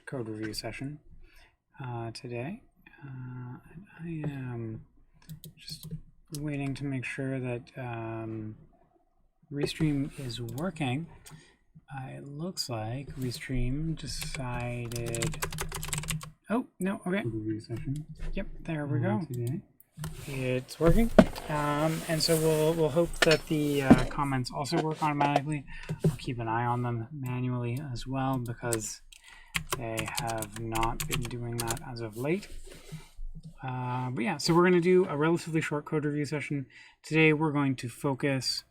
code review session today. And I am just waiting to make sure that Restream is working. It looks like Restream decided. Oh, no, okay. Code review session. Yep, there we go. Today. It's working. And so we'll hope that the comments also work automatically. I'll keep an eye on them manually as well because they have not been doing that as of late. But yeah, so we're going to do a relatively short code review session. Today we're going to focus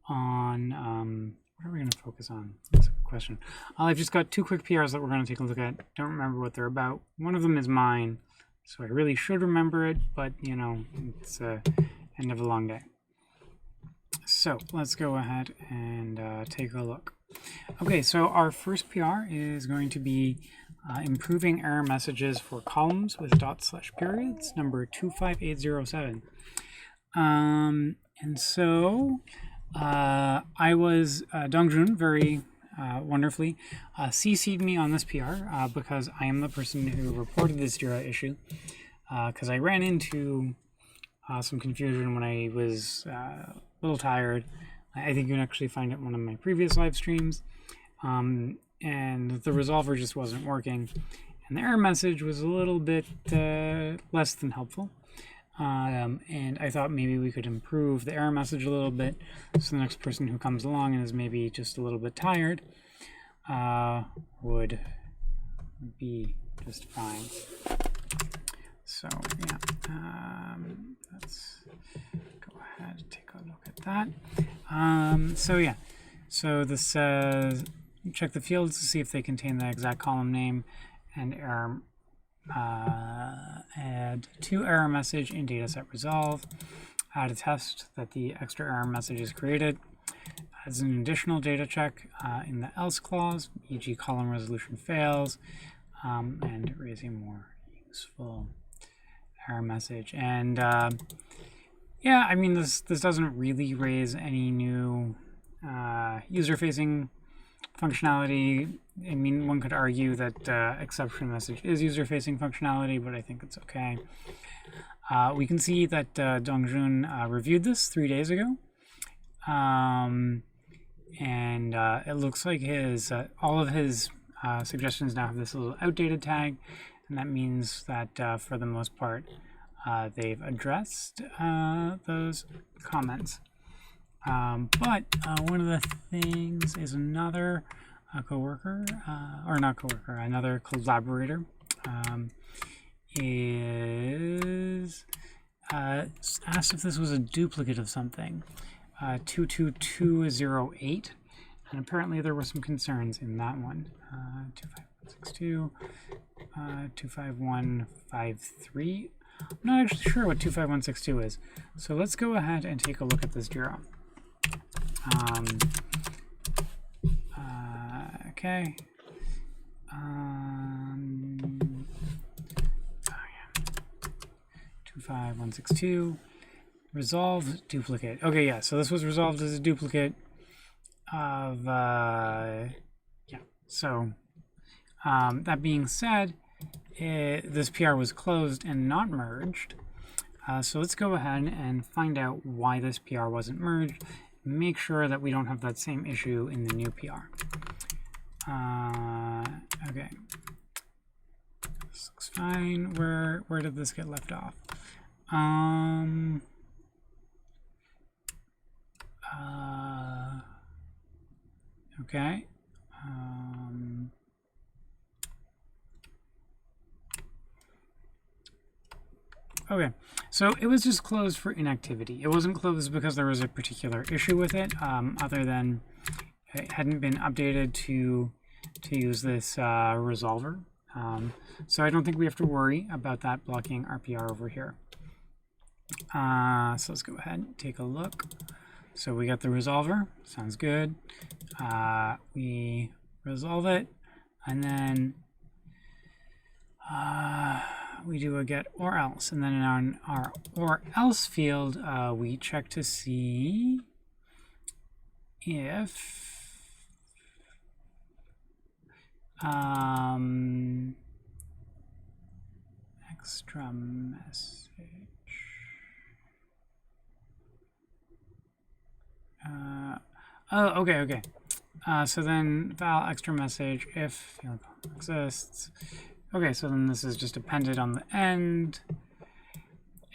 on, what are we going to focus on? That's a good question. I've just got two quick PRs that we're going to take a look at. Don't remember what they're about. One of them is mine, so I really should remember it, but you know, it's end of a long day. So let's go ahead and take a look. Okay, so our first PR is going to be improving error messages for columns with /periods, number 25807. And so I was, Dongjun very wonderfully CC'd me on this PR because I am the person who reported this Jira issue because I ran into some confusion when I was a little tired. I think you can actually find it in one of my previous live streams. And the resolver just wasn't working. And the error message was a little bit less than helpful. And I thought maybe we could improve the error message a little bit so the next person who comes along and is maybe just a little bit tired would be just fine. So yeah, let's go ahead and take a look at that. So yeah, so this says check the fields to see if they contain the exact column name and error. Add to error message in dataset resolve. Add a test that the extra error message is created. As an additional data check in the else clause, e.g. column resolution fails, and raise a more useful error message. And yeah, I mean, this doesn't really raise any new user-facing functionality. I mean, one could argue that exception message is user-facing functionality, but I think it's okay. We can see that Dongjun reviewed this 3 days ago, and it looks like his all of his suggestions now have this little outdated tag, and that means that for the most part they've addressed those comments. But one of the things is another coworker, or not coworker, another collaborator is asked if this was a duplicate of something, 22208, and apparently there were some concerns in that one. 25162, 25153. I'm not actually sure what 25162 is, so let's go ahead and take a look at this Jira. Okay. Oh yeah. 25162. Resolved duplicate. Okay, yeah. So this was resolved as a duplicate of yeah. So that being said, this PR was closed and not merged. So let's go ahead and find out why this PR wasn't merged. Make sure that we don't have that same issue in the new PR. Okay. This looks fine. Where did this get left off? Okay. Okay, so it was just closed for inactivity. It wasn't closed because there was a particular issue with it, other than it hadn't been updated to use this resolver. So I don't think we have to worry about that blocking our PR over here. So let's go ahead and take a look. So we got the resolver. Sounds good. We resolve it, and then we do a get or else, and then in our or else field we check to see if extra message. Oh, okay. So then val extra message if field exists. Okay, so then this is just appended on the end.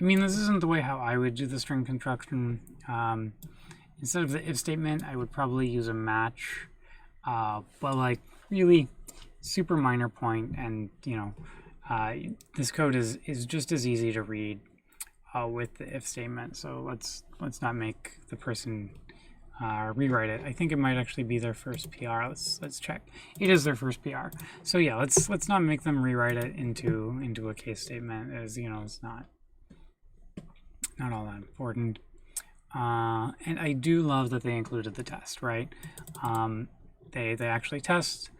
I mean, this isn't the way how I would do the string construction. Instead of the if statement, I would probably use a match. But like really super minor point, and you know, this code is just as easy to read with the if statement. So let's not make the person rewrite it. I think it might actually be their first PR. Let's check. It is their first PR. So yeah, let's not make them rewrite it into a case statement, as you know, it's not all that important. And I do love that they included the test, right? They actually test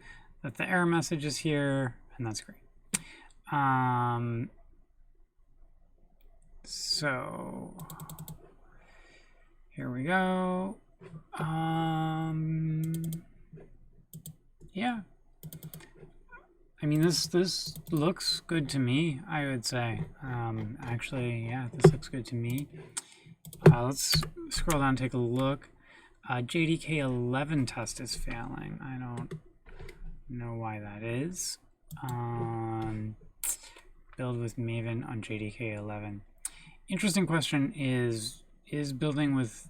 that the error message is here, and that's great. So here we go. Yeah. I mean, this looks good to me, I would say. Actually, yeah, this looks good to me. Let's scroll down and take a look. JDK 11 test is failing. I don't know why that is. Build with Maven on JDK 11. Interesting question is building with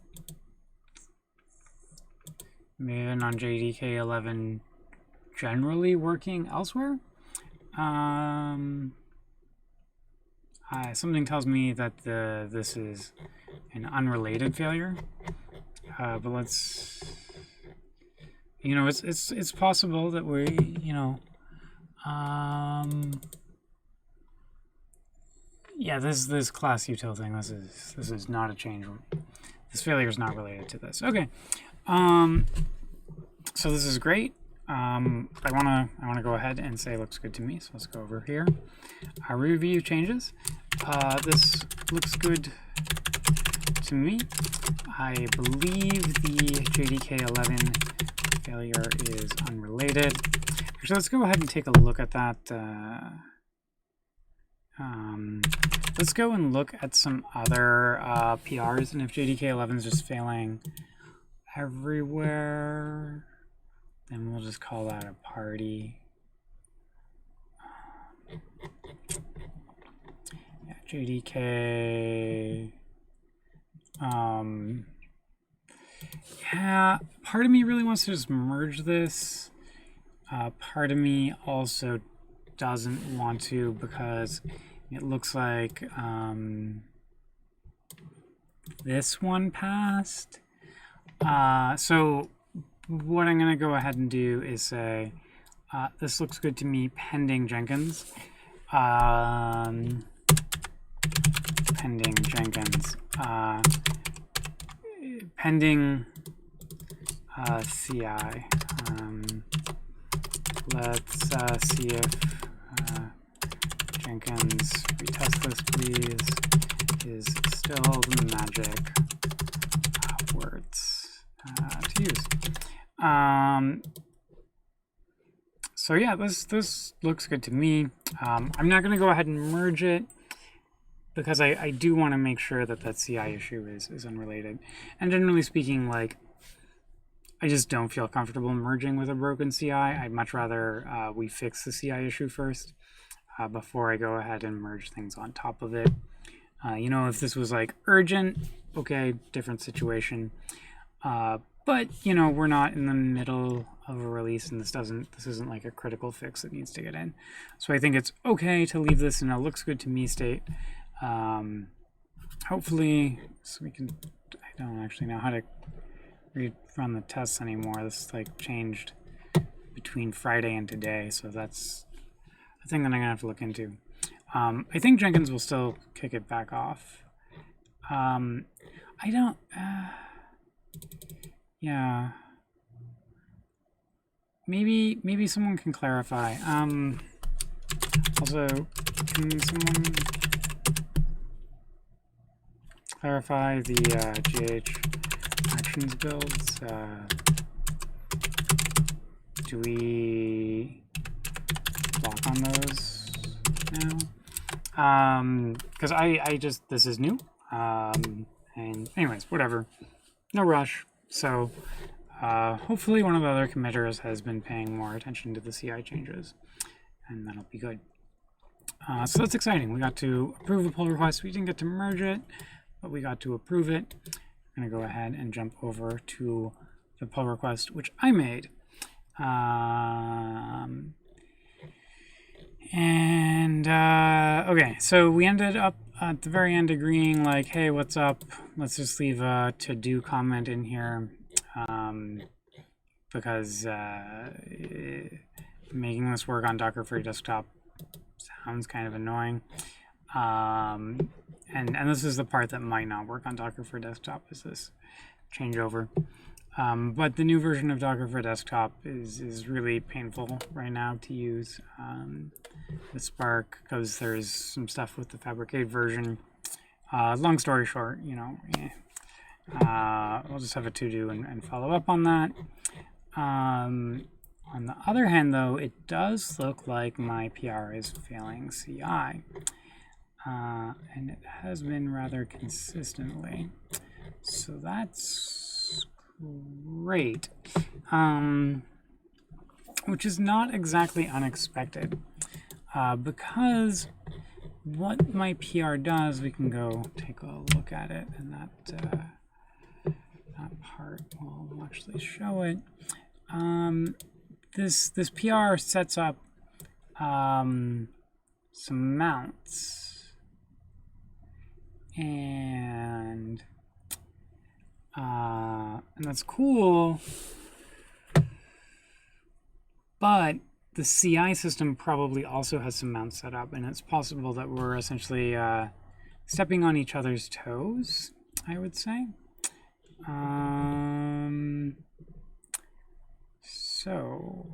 Maven on JDK 11 generally working elsewhere? Something tells me that this is an unrelated failure. But let's, you know, it's possible that we, you know, yeah, this class util thing, this is not a change. This failure is not related to this. Okay. So this is great. I wanna go ahead and say looks good to me. So let's go over here. Review changes. This looks good to me. I believe the JDK 11 failure is unrelated. Actually, let's go ahead and take a look at that. Let's go and look at some other PRs, and if JDK 11 is just failing everywhere, then we'll just call that a party. Yeah, JDK. Yeah, part of me really wants to just merge this. Part of me also doesn't want to, because it looks like this one passed. So what I'm going to go ahead and do is say, this looks good to me pending Jenkins. Pending Jenkins. Pending CI. Let's see if Jenkins retest this, please, is still the magic words to use. So yeah, this looks good to me. I'm not going to go ahead and merge it, because I do want to make sure that that CI issue is unrelated. And generally speaking, like, I just don't feel comfortable merging with a broken CI. I'd much rather we fix the CI issue first before I go ahead and merge things on top of it. You know, if this was like urgent, okay, different situation. But you know, we're not in the middle of a release, and this isn't like a critical fix that needs to get in. So I think it's okay to leave this in a looks good to me state. Hopefully, so we can. I don't actually know how to run the tests anymore. This like changed between Friday and today, so that's a thing that I'm gonna have to look into. I think Jenkins will still kick it back off. I don't. Yeah. Maybe someone can clarify. Also, can someone clarify the GH actions builds? Do we block on those now? because I just, this is new. And anyways, whatever. No rush. So hopefully one of the other committers has been paying more attention to the CI changes, and that'll be good. So that's exciting. We got to approve a pull request. We didn't get to merge it, but we got to approve it. I'm going to go ahead and jump over to the pull request, which I made. Okay, so we ended up at the very end agreeing like, hey, what's up? Let's just leave a to-do comment in here, because making this work on Docker Free Desktop sounds kind of annoying. And this is the part that might not work on Docker for Desktop, is this changeover. But the new version of Docker for Desktop is really painful right now to use with Spark, because there's some stuff with the Fabricate version. Long story short, you know, we'll just have a to-do and follow up on that. On the other hand, though, it does look like my PR is failing CI. And it has been rather consistently. So that's great. Which is not exactly unexpected. Because what my PR does, we can go take a look at it, and that part will actually show it. This PR sets up some mounts, and that's cool, but the CI system probably also has some mounts set up, and it's possible that we're essentially stepping on each other's toes, I would say. So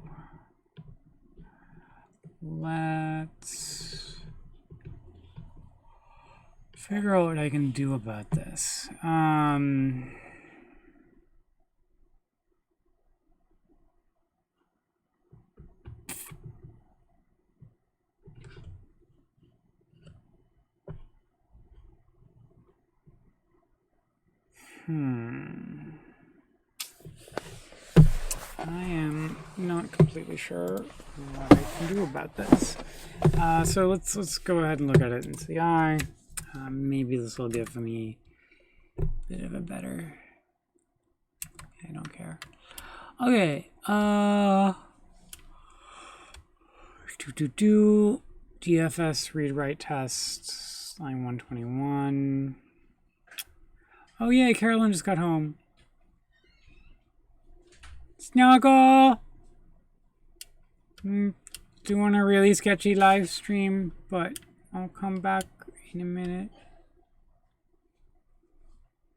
let's figure out what I can do about this. I am not completely sure what I can do about this. So let's go ahead and look at it in CI. Maybe this will give me a bit of a better. I don't care. Okay. DFS read write test line 121. Oh yay, Carolyn just got home. Snuggle! Doing a really sketchy live stream, but I'll come back in a minute.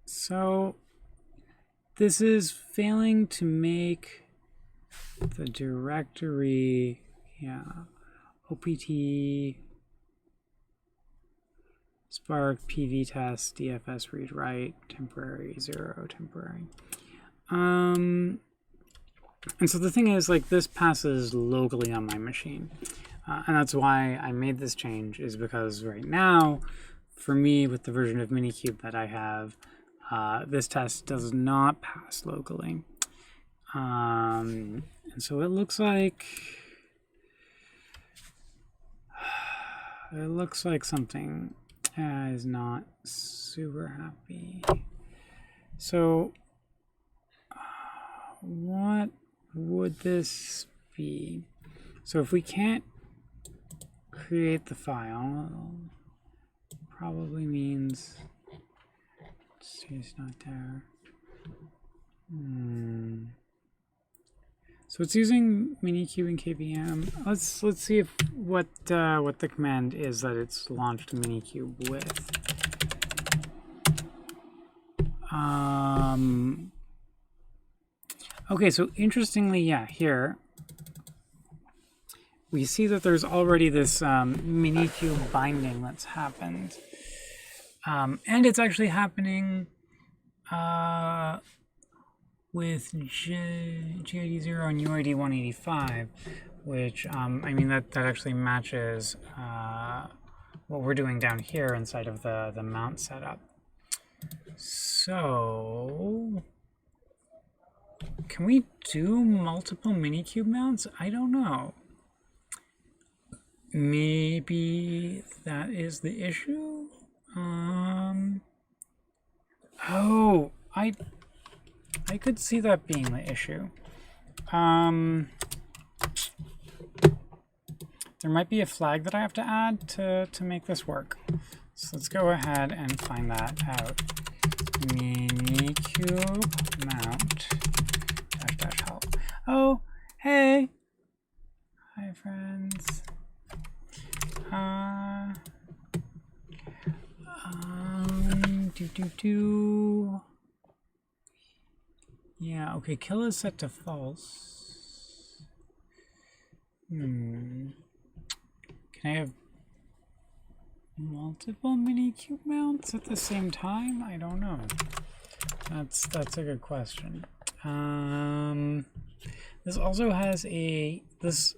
So, this is failing to make the directory, OPT, Spark, PV test, DFS read write, temporary, 0, temporary. And so the thing is, like, this passes locally on my machine. And that's why I made this change, is because right now, for me, with the version of Minikube that I have, this test does not pass locally. And so it looks like something is not super happy. So what would this be? So if we can't create the file, probably means it's not there. So it's using Minikube and KVM. Let's see if what the command is that it's launched Minikube with. Okay, so interestingly, here we see that there's already this Minikube binding that's happened. And it's actually happening with GID0 and UID 185, which, I mean, that actually matches what we're doing down here inside of the mount setup. So can we do multiple Minikube mounts? I don't know. Maybe that is the issue. Oh, I could see that being the issue. There might be a flag that I have to add to make this work. So let's go ahead and find that out. Minikube mount -- help. Oh, hey. Hi, friends. Yeah, okay, kill is set to false. Can I have multiple Minikube mounts at the same time? I don't know. That's a good question. This also has this is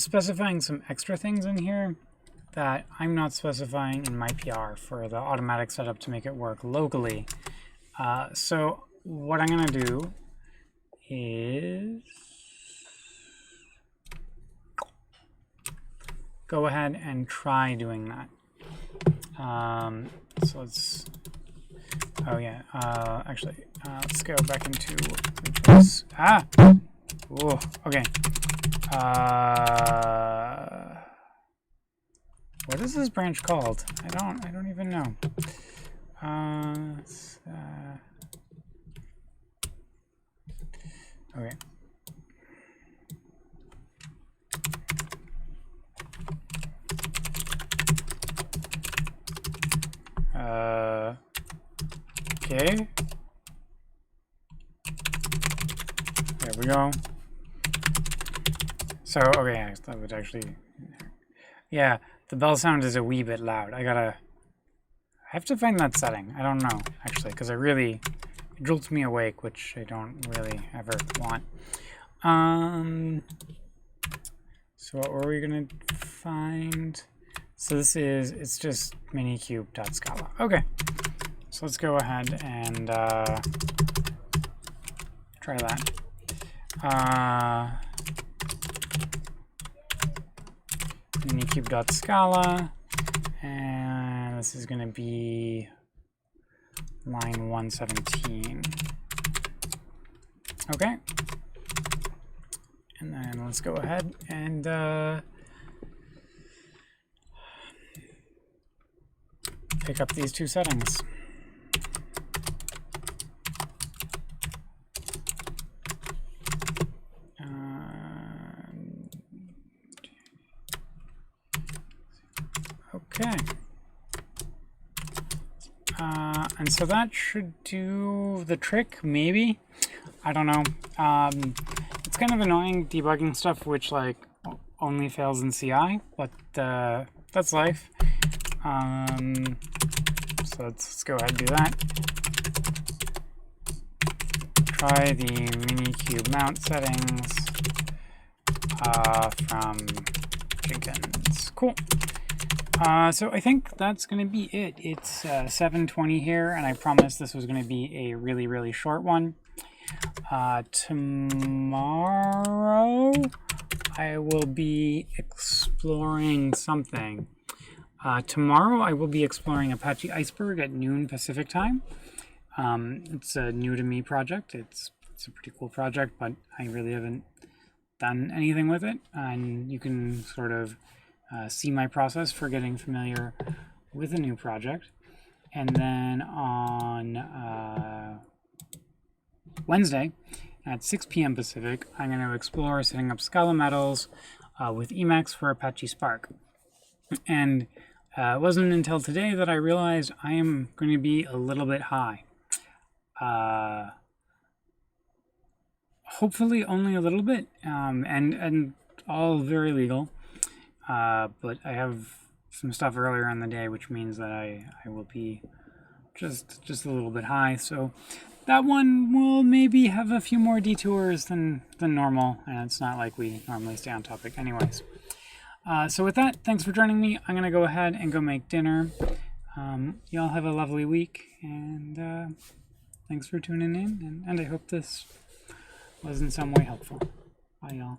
specifying some extra things in here that I'm not specifying in my PR for the automatic setup to make it work locally. So what I'm going to do is go ahead and try doing that. So let's, oh yeah, actually, let's go back into this. Oh, okay. What is this branch called? I don't even know. Okay. Okay. There we go. So, okay, that would actually, yeah, the bell sound is a wee bit loud. I have to find that setting. I don't know, actually, because it jolts me awake, which I don't really ever want. So what were we gonna find? So it's just minikube.scala. Okay, so let's go ahead and try that. Minikube.scala, and this is going to be line 117. Okay, and then let's go ahead and pick up these two settings. Okay. And so that should do the trick, maybe. I don't know. It's kind of annoying debugging stuff which like only fails in CI, but that's life. So let's go ahead and do that. Try the Minikube mount settings from Jenkins. Cool. So I think that's going to be it. It's 7:20 here, and I promised this was going to be a really, really short one. Tomorrow I will be exploring something. Tomorrow I will be exploring Apache Iceberg at noon Pacific time. It's a new to me project. It's a pretty cool project, but I really haven't done anything with it. And you can sort of see my process for getting familiar with a new project. And then on Wednesday at 6 p.m. Pacific, I'm going to explore setting up Scala medals with Emacs for Apache Spark. And it wasn't until today that I realized I am going to be a little bit high. Hopefully only a little bit, and all very legal. But I have some stuff earlier in the day, which means that I will be just a little bit high. So that one will maybe have a few more detours than normal, and it's not like we normally stay on topic anyways. So with that, thanks for joining me. I'm going to go ahead and go make dinner. Y'all have a lovely week, and thanks for tuning in, and I hope this was in some way helpful. Bye, y'all.